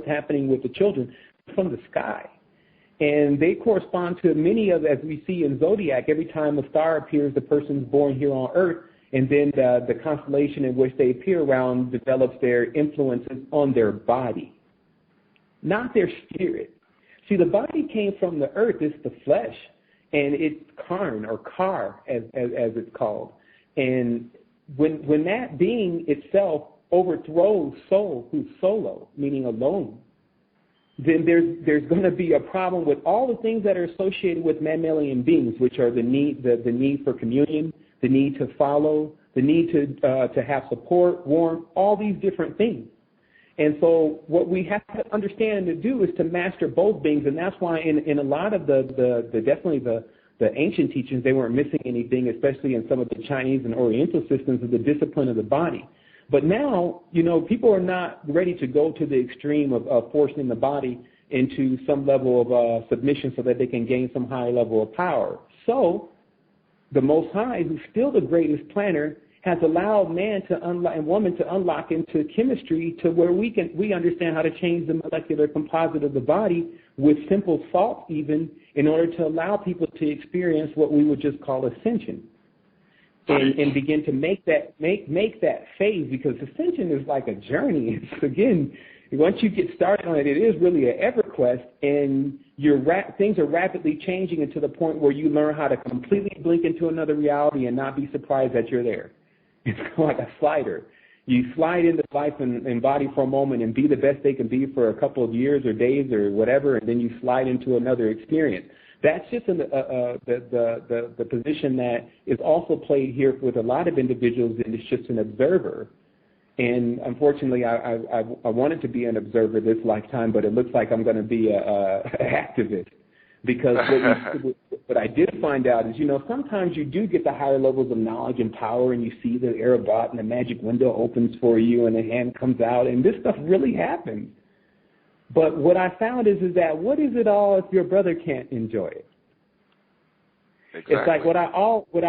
happening with the children from the sky. And they correspond to many of, as we see in Zodiac, every time a star appears, the person's born here on Earth, and then the constellation in which they appear around develops their influences on their body, not their spirit. See, the body came from the earth, it's the flesh, and it's karn, or kar, as it's called. And when that being itself overthrows soul, who's solo, meaning alone, then there's going to be a problem with all the things that are associated with mammalian beings, which are the need for communion, the need to follow, the need to have support, warmth, all these different things. And so what we have to understand and to do is to master both beings, and that's why in a lot of the ancient teachings, they weren't missing anything, especially in some of the Chinese and Oriental systems of the discipline of the body. But now, people are not ready to go to the extreme of forcing the body into some level of submission so that they can gain some high level of power. So the Most High, who's still the greatest planner, has allowed man and woman to unlock into chemistry to where we understand how to change the molecular composite of the body with simple salts even, in order to allow people to experience what we would just call ascension. And begin to make that phase, because ascension is like a journey. It's, again, once you get started on it, it is really an EverQuest, and things are rapidly changing to the point where you learn how to completely blink into another reality and not be surprised that you're there. It's like a slider. You slide into life and body for a moment and be the best they can be for a couple of years or days or whatever, and then you slide into another experience. That's just the position that is also played here with a lot of individuals, and it's just an observer. And unfortunately, I wanted to be an observer this lifetime, but it looks like I'm going to be an activist. Because what I did find out is, sometimes you do get the higher levels of knowledge and power, and you see the Arabot and the magic window opens for you and the hand comes out, and this stuff really happens. But what I found is that what is it all if your brother can't enjoy it? Exactly. It's like what I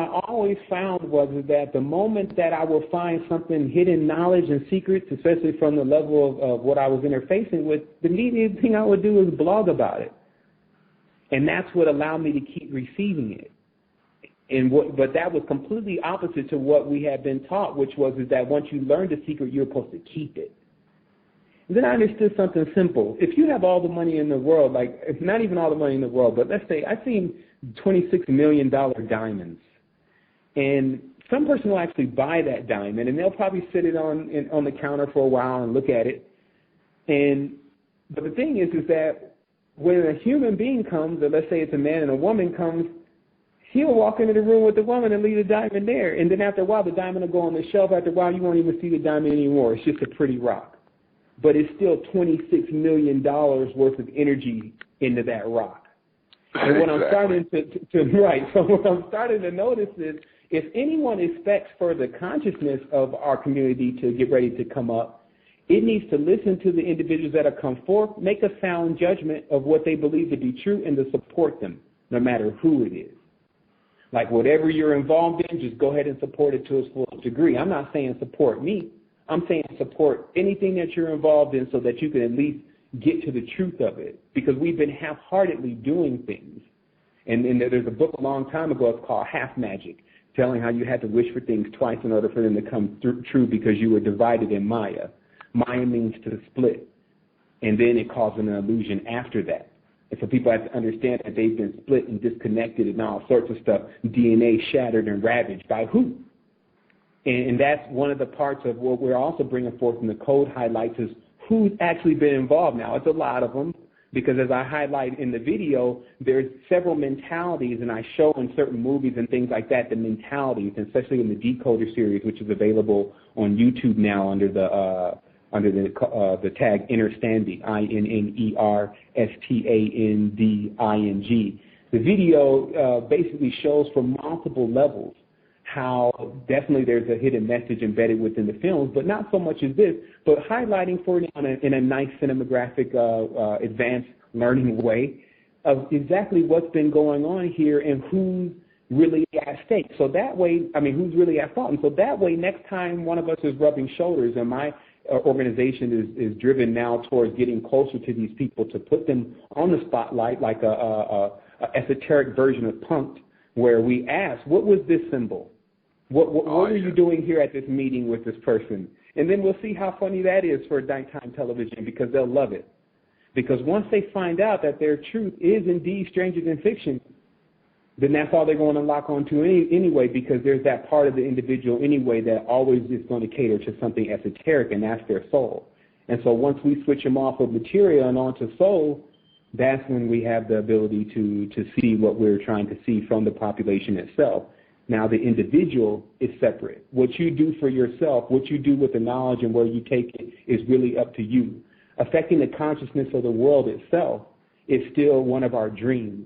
always found was that the moment that I will find something, hidden knowledge and secrets, especially from the level of what I was interfacing with, the immediate thing I would do is blog about it. And that's what allowed me to keep receiving it. But that was completely opposite to what we had been taught, which was that once you learn the secret, you're supposed to keep it. And then I understood something simple. If you have all the money in the world, like not even all the money in the world, but let's say I've seen $26 million diamonds, and some person will actually buy that diamond, and they'll probably sit it on the counter for a while and look at it. But the thing is that when a human being comes, or let's say it's a man and a woman comes, he'll walk into the room with the woman and leave the diamond there. And then after a while, the diamond will go on the shelf. After a while, you won't even see the diamond anymore. It's just a pretty rock. But it's still $26 million worth of energy into that rock. And what I'm starting so what I'm starting to notice is if anyone expects for the consciousness of our community to get ready to come up, it needs to listen to the individuals that have come forth, make a sound judgment of what they believe to be true, and to support them, no matter who it is. Like whatever you're involved in, just go ahead and support it to its full degree. I'm not saying support me. I'm saying support anything that you're involved in so that you can at least get to the truth of it. Because we've been half-heartedly doing things. And there's a book a long time ago, it's called Half Magic, telling how you had to wish for things twice in order for them to come true because you were divided in Maya. Maya means to split, and then it causes an illusion after that. And so people have to understand that they've been split and disconnected and all sorts of stuff, DNA shattered and ravaged by who? And that's one of the parts of what we're also bringing forth in the code highlights is who's actually been involved. Now, it's a lot of them, because as I highlight in the video, there's several mentalities, and I show in certain movies and things like that, the mentalities, and especially in the Decoder series, which is available on YouTube now under the tag Innerstanding, INNERSTANDING. The video basically shows from multiple levels how definitely there's a hidden message embedded within the films, but not so much as this, but highlighting for it in a nice cinematographic, advanced learning way of exactly what's been going on here and who's really at stake. So that way, who's really at fault. And so that way, next time one of us is rubbing shoulders, am I organization is driven now towards getting closer to these people to put them on the spotlight, like a esoteric version of Punk'd, where we ask, what was this symbol? What were you doing here at this meeting with this person? And then we'll see how funny that is for nighttime television, because they'll love it. Because once they find out that their truth is indeed stranger than fiction, then that's all they're going to lock onto anyway, because there's that part of the individual anyway that always is going to cater to something esoteric, and that's their soul. And so once we switch them off of material and onto soul, that's when we have the ability to see what we're trying to see from the population itself. Now, the individual is separate. What you do for yourself, what you do with the knowledge and where you take it is really up to you. Affecting the consciousness of the world itself is still one of our dreams,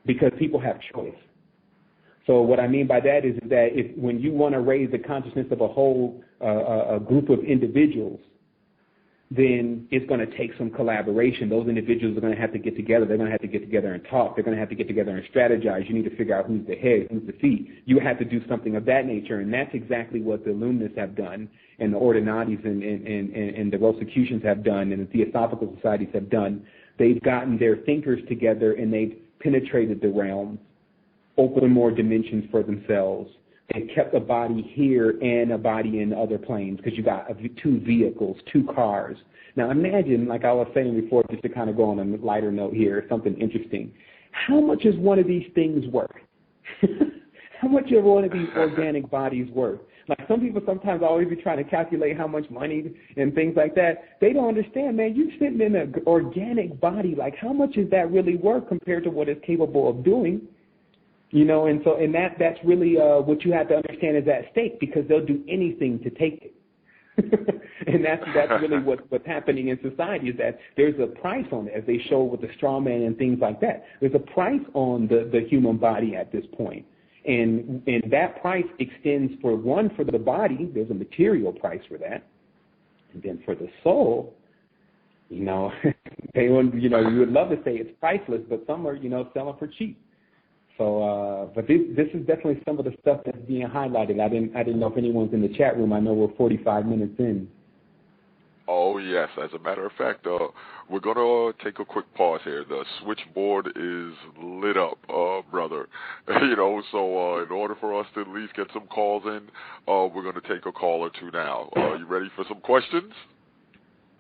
because people have choice. So what I mean by that is that when you want to raise the consciousness of a whole a group of individuals, then it's going to take some collaboration. Those individuals are going to have to get together. They're going to have to get together and talk. They're going to have to get together and strategize. You need to figure out who's the head, who's the feet. You have to do something of that nature, and that's exactly what the Illuminists have done, and the Ordinatis and the Rosicrucians have done, and the Theosophical Societies have done. They've gotten their thinkers together, and they've penetrated the realms, opened more dimensions for themselves. They kept a body here and a body in other planes, because you got 2 vehicles, 2 cars. Now imagine, like I was saying before, just to kind of go on a lighter note here, something interesting. How much is one of these things worth? How much are one of these organic bodies worth? Like some people sometimes always be trying to calculate how much money and things like that. They don't understand, man, you're sitting in an organic body. Like how much is that really worth compared to what it's capable of doing? You know, and that's really what you have to understand is at stake, because they'll do anything to take it. And that's really what's happening in society, is that there's a price on it, as they show with the straw man and things like that. There's a price on the human body at this point. And that price extends for the body. There's a material price for that. And then for the soul, you know, you would love to say it's priceless, but some are, selling for cheap. So, but this is definitely some of the stuff that's being highlighted. I didn't know if anyone's in the chat room. I know we're 45 minutes in. Oh, yes. As a matter of fact, we're going to take a quick pause here. The switchboard is lit up, brother. So in order for us to at least get some calls in, we're going to take a call or two now. Are you ready for some questions?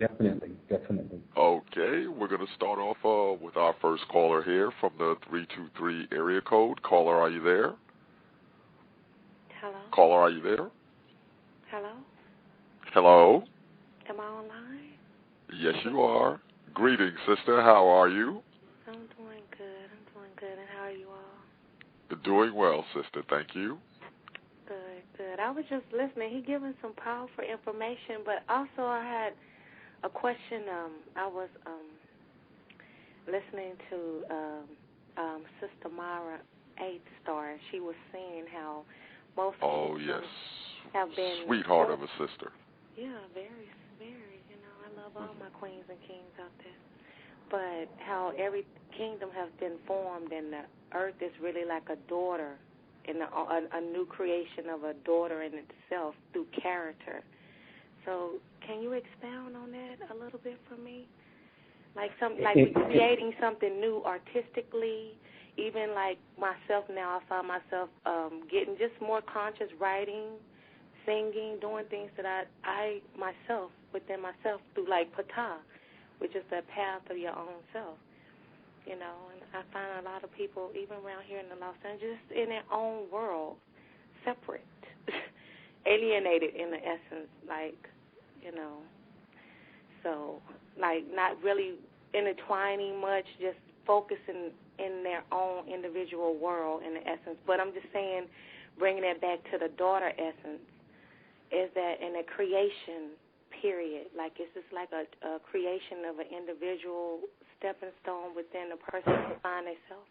Definitely. Okay, we're going to start off with our first caller here from the 323 area code. Caller, are you there? Hello? Caller, are you there? Hello? Hello? Am I online? Yes, you are. Greetings, sister. How are you? I'm doing good. And how are you all? Doing well, sister. Thank you. Good. I was just listening. He giving some powerful information, but also I had a question. I was listening to Sister Myra 8 Star, and she was saying how most yes, have been sweetheart of a sister. Yeah, very. I love all my queens and kings out there. But how every kingdom has been formed, and the earth is really like a daughter, and a new creation of a daughter in itself through character. So can you expound on that a little bit for me? Like creating something new artistically, even like myself now, I find myself getting just more conscious, writing, singing, doing things that I myself, within myself, through like Patah, which is the path of your own self. And I find a lot of people, even around here in the Los Angeles, in their own world, separate, alienated in the essence, so not really intertwining much, just focusing in their own individual world in the essence. But I'm just saying, bringing it back to the daughter essence, is that in a creation period, it's just like a creation of an individual stepping stone within a person to find themselves?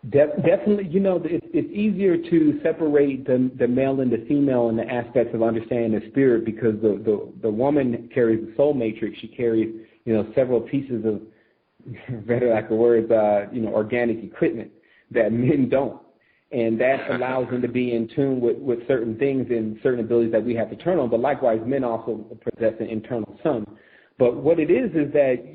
Definitely, it's easier to separate the male and the female in the aspects of understanding the spirit, because the woman carries the soul matrix. She carries, several pieces of, better like the words, organic equipment that men don't. And that allows them to be in tune with certain things and certain abilities that we have to turn on. But likewise, men also possess an internal sun. But what it is that